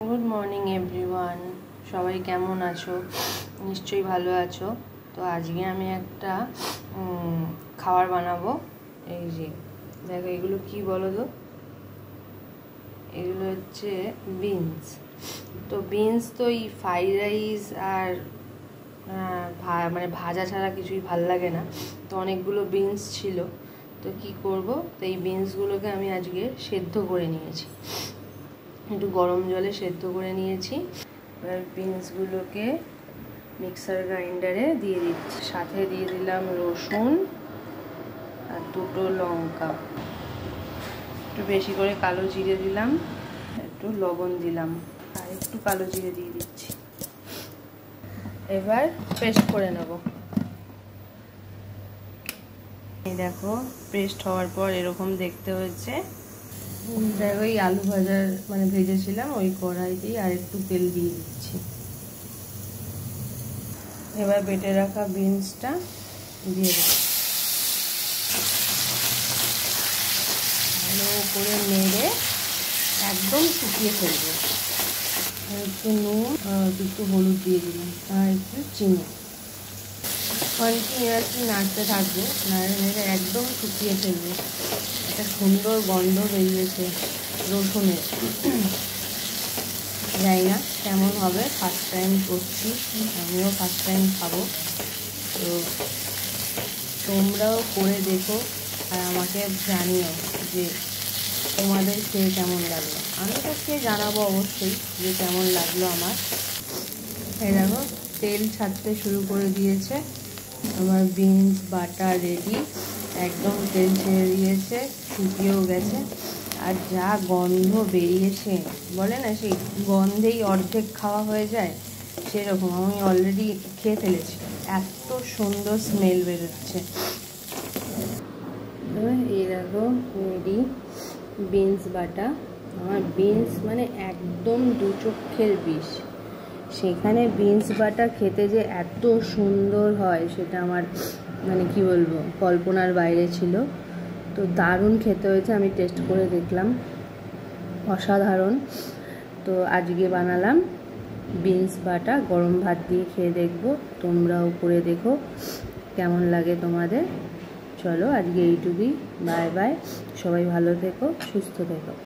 Good morning everyone, সবাই কেমন আছো? নিশ্চয়ই ভালো আছো। তো আজকে আমি একটা খাবার বানাবো। এই যে দেখো, এগুলো কি বলো তো? এগুলো হচ্ছে বিনস। তো বিনস তো এই ফ্রাইড রাইস আর মানে ভাজা ছাড়া কিছুই ভাল লাগে না। তো অনেকগুলো বিনস ছিল, তো কি করব, তো এই বিনসগুলোকে আমি আজকে সেদ্ধ করে নিয়েছি, একটু গরম জলে সেদ্ধ করে নিয়েছি। এবার বিনসগুলোকে মিক্সার গ্রাইন্ডারে দিয়ে দিচ্ছি, সাথে দিয়ে দিলাম রসুন আর দুটো লঙ্কা, একটু বেশি করে কালো জিরে দিলাম, একটু লবণ দিলাম আর একটু কালো জিরে দিয়ে দিচ্ছি। এবার পেস্ট করে নেব। এই দেখো, পেস্ট হওয়ার পর এরকম দেখতে হয়েছে। দেখো, ওই আলু ভাজার মানে ভেজেছিলাম ওই কড়াইতেই আর একটু তেল দিয়ে দিচ্ছি। এবার বেটে রাখা বিনসটা দিয়ে দেব, ভালো করে নেড়ে একদম শুকিয়ে ফেলবো। একটু নুন আর একটু হলুদ দিয়ে দিলাম আর একটু চিনি। কন্টিনিউয়াসলি নাড়তে থাকবো, নাড়ে নেড়ে একদম শুকিয়ে ফেলবো। একটা সুন্দর গন্ধ বেরিয়েছে রসুনের। জানি না কেমন হবে, ফার্স্ট টাইম করছি, আমিও ফার্স্ট টাইম খাবো। তো তোমরাও করে দেখো আর আমাকে জানিও যে তোমাদের খেয়ে কেমন লাগলো। আমি তো খেয়ে জানাবো অবশ্যই যে কেমন লাগলো আমার। এই দেখো, তেল ছাড়তে শুরু করে দিয়েছে, আমার বিনস বাটা রেডি, একদম তেল ছেড়ে দিয়েছে, শুকিয়েও গেছে। আর যা গন্ধ বেরিয়েছে, বলে না সেই গন্ধেই অর্ধেক খাওয়া হয়ে যায়, সেরকম। আমি অলরেডি খেয়ে ফেলেছি, এত সুন্দর স্মেল বেরোচ্ছে। এই দেখো রেডি বিনস বাটা। আমার বিনস মানে একদম দু চক্ষের বিষ। সেখানে বিনস বাটা খেতে যে এত সুন্দর হয় সেটা আমার মানে কি বলবো, কল্পনার বাইরে ছিল। তো দারুণ খেতে হয়েছে, আমি টেস্ট করে দেখলাম, অসাধারণ। তো আজকে বানালাম বিনস বাটা, গরম ভাত দিয়ে খেয়ে দেখবো, তোমরাও করে দেখো কেমন লাগে তোমাদের। চলো আজকে এইটুকুই, বাই বাই, সবাই ভালো থেকো, সুস্থ থেকো।